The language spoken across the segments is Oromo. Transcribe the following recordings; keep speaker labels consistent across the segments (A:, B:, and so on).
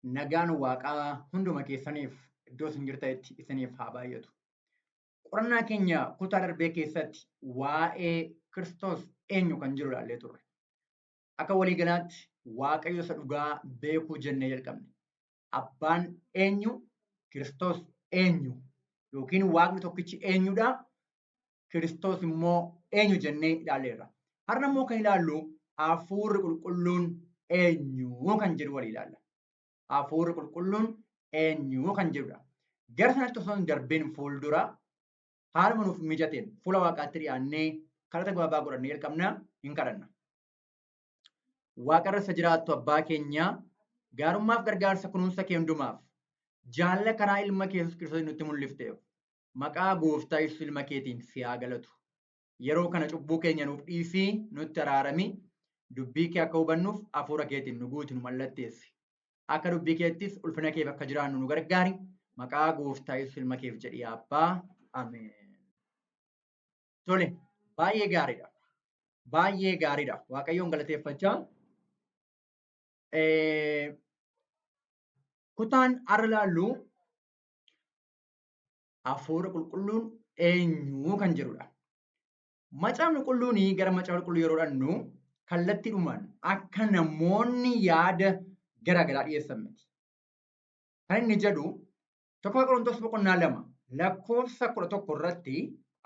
A: nagaan waaqaa hunduma keessaniif iddoo isin jirtanitti isiniif haa baay'atu. Qorannaa keenya kutaa darbee keessatti waa'ee Kiristoos eenyu kan jiru ilaallee turre. Akka waliigalaatti Waaqayyo isa dhugaa beekuu jennee jalqabne. Abbaan eenyu? Kiristoos eenyu? Yookiin Waaqni tokkichi eenyudha? Kiristoos immoo eenyu jennee ilaalleerra. Har'a immoo kan ilaallu Hafuurri Qulqulluun eenyu kan jedhu walii ilaalla. Hafuurri Qulqulluun eenyu kan jedhudha. Gara sanatti osoo hin darbiin fuuldura haaluma nuuf mijateen fuula Waaqaatti dhiyaannee kadhata gabaabaa godhannee jalqabna hin kadhanna. Waaqa irra jiraattu abbaa keenya gaarummaaf gargaarsa kunuunsa kee hundumaaf jaalala karaa ilma kee Yesuus Kiristoos nutti mul'ifteef maqaa gooftaa Yesuus ilma keetiin si haa galatu. Yeroo kana cubbuu keenya nuuf dhiisii nutti araarami. Dubbii kee akka hubannuuf hafuura keetiin nu guuti nu mallatteessi. Akka dubbii keettis ulfina keef akka jiraannu nu gargaari. Maqaa gooftaa Yesuus ilma keef jedhii abbaa. Ameen. Tole, baay'ee gaariidha. Baay'ee gaariidha. Waaqayyoon galateeffachaa. Kutaan har'a ilaallu Hafuura Qulqulluun eenyu kan jedhudha. Macaafni Qulqulluun gara Macaafni Qulqulluu yeroo dhannu kallattiidhumaan akka namoonni yaada garaagaraa dhiyeessan miti. Kan inni jedhu tokko Qorontos boqonnaa 2 lakkoofsa 11 irratti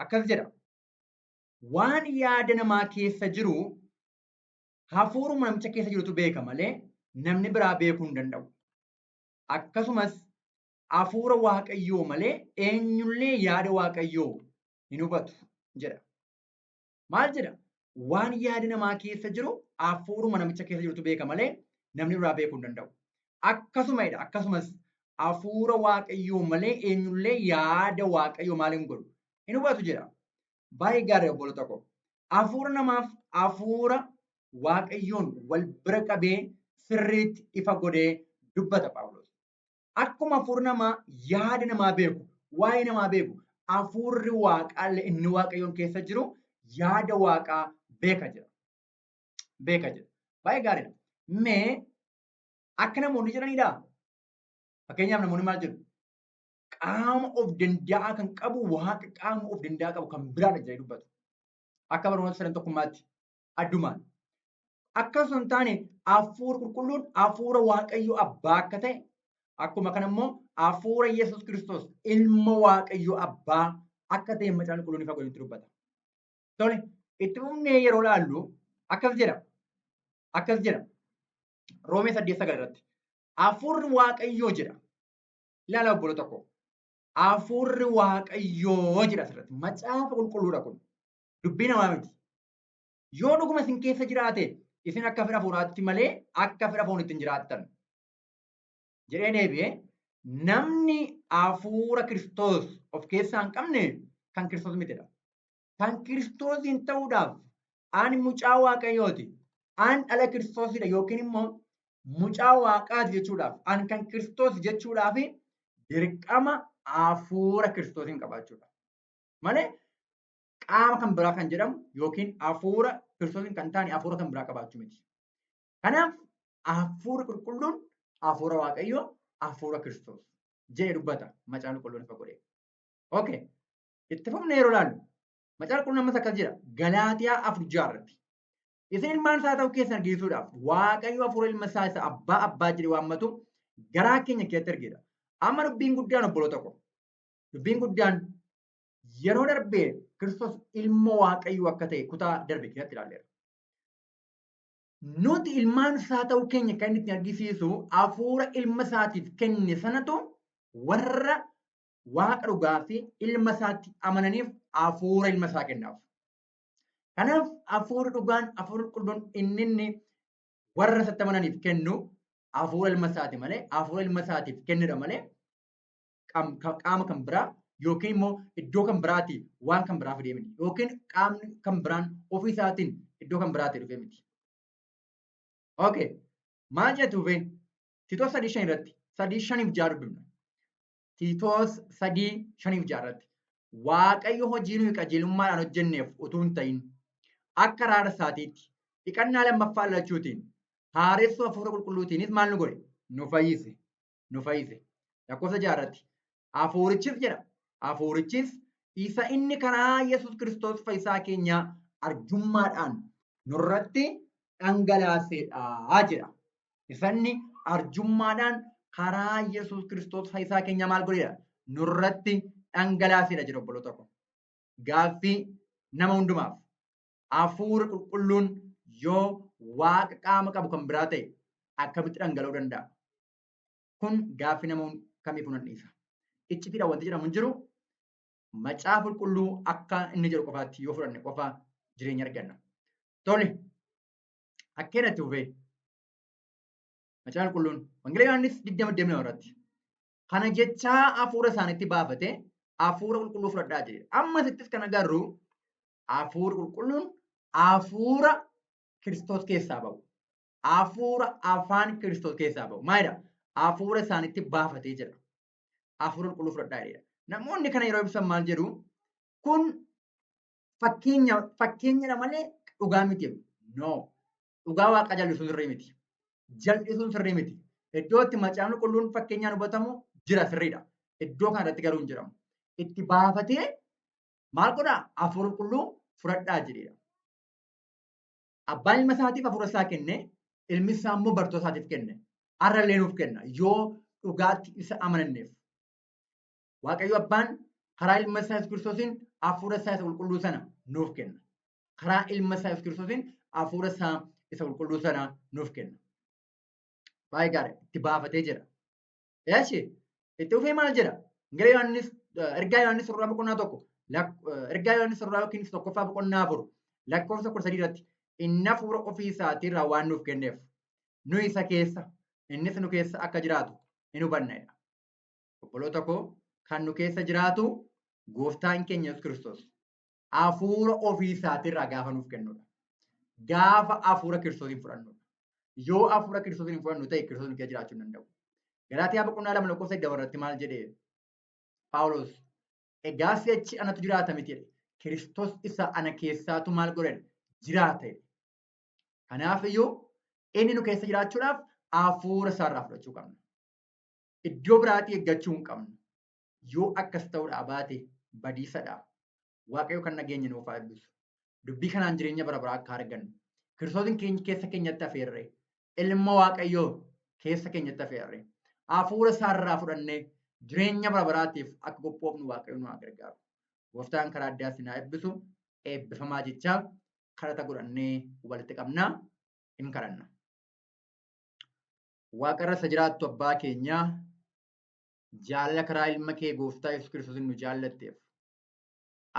A: akkas jedha. Waan yaada namaa keessa jiru hafuuruma namicha keessa jirutu beeka malee namni biraa beekuu hin danda'u. Akkasumas hafuura Waaqayyoo malee eenyullee yaada Waaqayyoo hin hubatu jedha. Maal jedha? Waan yaada namaa keessa jiru hafuuruma namicha keessa jirutu beeka malee namni biraa beekuu hin danda'u. Akkasumas hafuura Waaqayyoo malee eenyullee yaada Waaqayyoo maal hin godhu hin hubatu jedha. Baay'ee gaarii obboloota koo. Hafuura namaaf hafuura Waaqayyoon wal bira qabee sirriitti ifa godhee dubbata Phaawulos. Akkuma hafuurri namaa yaada namaa beeku, waa'ee namaa beeku, hafuurri Waaqaallee inni Waaqayyoon keessa jiru yaada Waaqaa beeka jira. Baay'ee gaariidha. Mee akka namoonni jedhanidha. Fakkeenyaaf namoonni maal jedhu? Qaama of danda'aa kan qabu Waaqa qaama of danda'aa qabu kan biraadha jedhanii dubbatu. Akka barnoota sadan tokkummaatti addumaan. Akkasuma hin taane hafuura qulqulluun hafuura Waaqayyoo Abbaa akka ta'e akkuma kana immoo hafuura Yesuus Kiristoos ilma Waaqayyoo Abbaa akka ta'e Macaafni Qulqulluun ifa godhee dubbata. Tole, itti fufnee yeroo ilaallu akkas jedha. Roomee 8:9 irratti. Hafuurri Waaqayyoo jedha. Ilaala obboloota koo. Hafuurri Waaqayyoo jedha asirratti. Macaafa qulqulluudha kun. Dubbii namaa miti. Yoo dhuguma isin keessa jiraate isin akka fedha hafuuraatti malee akka fedha fooniitti hin jiraattan. Jedhee deebi'ee namni hafuura Kiristoos of keessaa hin qabne kan Kiristoos mitidha. Kan Kiristoosiin ta'uudhaaf ani mucaa Waaqayyooti. Ani dhala Kiristoosidha yookiin immoo mucaa Waaqaati jechuudhaaf ani kan Kiristoos jechuudhaaf dirqama hafuura Kiristoosiin qabaachuudha. Malee qaama kan biraa kan jedhamu yookiin hafuura Kiristoosiin kan taane hafuura kan biraa qabaachuu miti. Kanaaf hafuurri qulqulluun hafuura Waaqayyoo hafuura Kiristoos jedhee dubbata Macaafni Qulqulluun ifa godhee. Okay. Itti fufnee yeroo ilaallu Macaafni Qulqulluun ammas akkas jedha. Galaatiyaa 4:6 irratti. Isin ilmaan isaa ta'uu keessan argisiisuudhaaf Waaqayyo hafuura ilma isaa isa abbaa jedhee waammatu garaa keenya keessatti argina. Amma dubbiin guddaan obboloota koo. Dubbiin guddaan yeroo darbee Kiristoos ilma Waaqayyoo akka ta'e kutaa darbe keessatti ilaalleera. Nuti ilmaan isaa ta'uu keenya kan inni ittiin argisiisu hafuura ilma isaatiif kenne sanatu warra Waaqa dhugaa fi ilma isaatti amananiif hafuura ilma isaa kennaaf. Kanaaf hafuurri dhugaan hafuurri qulqulluun inni warra isatti amananiif kennu hafuura ilma isaati malee hafuura ilma isaatiif kennudha malee qaama kan biraa yookiin immoo iddoo kan biraatii waan kan biraa fidee miti yookiin qaamni kan biraan ofii isaatiin iddoo kan biraatii dhufee miti. Okay. Maal jedhu dhufeen? Tiitoos 3:5 irratti 3:5 dubbifna. Tiitoos 3:5 irratti Waaqayyo hojii nuyi qajeelummaadhaan hojjenneef utuu hin ta'in akka araara isaatiitti dhiqannaa lammaffaa dhalachuutiin haaressuu hafuura qulqulluutiinis maal nu godhe? Nu fayyise. nu fayyise. Lakkoofsa 6 irratti hafuurichis jedha. Hafuurichis isa inni karaa Yesuus Kiristoos fayyisaa keenyaa arjummaadhaan nurratti dhangalaasedha jedha. Isa inni arjummaadhaan karaa Yesuus Kiristoos fayyisaa keenyaa maal godheedha? Nurratti dhangalaasedha jedha obboloota ko. Gaaffii nama hundumaaf hafuura qulqulluun yoo waaqa qaama qabu kan biraa ta'e akkamitti dhangala'uu danda'a? Kun gaaffii nama kamiifuu nan dhiisa. Iccitiidha wanti jedhamu hin jiru. Macaafa qulqulluu akka inni jedhu qofaatti yoo fudhanne qofa jireenya arganna. Tole, akkeenatti hubee macaafa qulqulluun wangeela Yohaannis 20 irratti kana jechaa hafuura isaaniitti baafate hafuura qulqulluu fudhadhaa jedhe. Ammasittis kan agarru hafuura qulqulluun hafuura Kiristoos keessaa ba'u. Hafuura afaan Kiristoos keessaa ba'u. Maalidha? Hafuura isaaniitti baafatee jira. Hafuura qulqulluu fudhadhaa jedha. Namoonni kana yeroo ibsan maal jedhu? Kun fakkeenyadha malee dhugaa miti. No. Dhugaa waaqa jal'isuun sirrii miti. Jal'isuun sirrii miti. Iddoo itti macaafni qulqulluun fakkeenyaan hubatamu jira sirriidha. Iddoo kanarratti garuu hin jedhamu. Itti baafatee maal godhaa? Hafuura qulqulluu fudhadhaa jedheedha. Abbaan ilma isaatiif hafuura isaa kenne, ilmi isaa immoo bartoota isaatiif kenne. Har'allee nuuf kenna yoo dhugaatti isa amananneef. Waaqayyo abbaan karaa ilma isaa Yesuus Kiristoosiin hafuura isaa isa qulqulluu sana nuuf kenna. Karaa ilma isaa Yesuus Kiristoosiin hafuura isaa isa qulqulluu sana nuuf kenna. Baay'ee gaarii itti baafatee jira. Yaashi itti dhufee maal jedha? Ergaa Yohaannis surraa boqonnaa tokko. Ergaa Yohaannis surraa yookiin tokkoffaa boqonnaa 4 lakkoofsa 13 irratti inni hafuura ofii isaatiirraa waan nuuf kenneef nu isa keessa innis nu keessa akka jiraatu hin hubannedha. Obboloota koo kan nu keessa jiraatu gooftaan keenya Yesuus Kiristoos hafuura ofii isaatiirraa gaafa nuuf kennudha. Gaafa hafuura Kiristoosiin fudhannudha. Yoo hafuura Kiristoosiin fudhannu ta'e Kiristoos nu keessa jiraachuu hin danda'u. Galaatiyaa boqonnaa 2 lakkoofsa 8 irratti maal jedhee Phaawulos? Egaa si'achi anatu jiraata miti jedhe. Kiristoos isa ana keessaatu maal godhedha? Jiraata jedhe. Kanaaf iyyuu inni nu keessa jiraachuudhaaf hafuura isaarraa fudhachuu qabna. Iddoo biraatii eeggachuu hin qabnu. Yoo akkas ta'uudhaa baate badiisadha. Waaqayyo kan nageenya nuuf haa eebbisu. Dubbii kanaan jireenya bara baraa akka argannu. Kiristoosiin keessa keenyatti afeerree ilma Waaqayyoo keessa keenyatti afeerree hafuura isaarraa fudhannee jireenya bara baraatiif akka qophoofnu Waaqayyo nu haa gargaaru. Gooftaan karaa addaa isin haa eebbisu. Eebbifamaa jechaa kadhata godhannee walitti qabnaa hin kadhanna. Waaqarra isa jiraattu abbaa keenyaa jaalala karaa ilma kee gooftaa Yesuus Kiristoosiin nu jaallatteef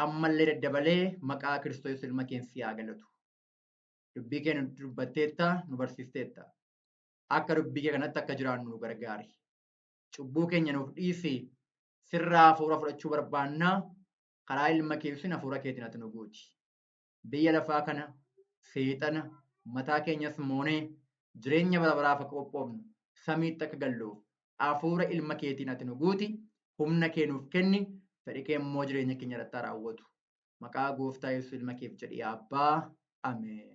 A: ammallee daddabalee maqaa Kiristoos ilma keensi haa galatu. Dubbii kee nu dubbatteetta, nu barsiisteetta. Akka dubbii kee kanatti akka jiraannu nu gargaari. Cubbuu keenya nuuf dhiisi. Sirraa hafuura fudhachuu barbaannaa. Karaa ilma keetiin hafuura keetiin ati nu guuti. Biyya lafaa kana seexana mataa keenyas moonee jireenya bara baraaf akka qophoofnu samiitti akka galluuf hafuura ilma keetiin ati nu guuti. Humna kee nuuf kenni. Fedhii kee immoo jireenya keenya irratti raawwatu. Maqaa gooftaa Yesuus ilma keef jedhii abbaa. Ameen.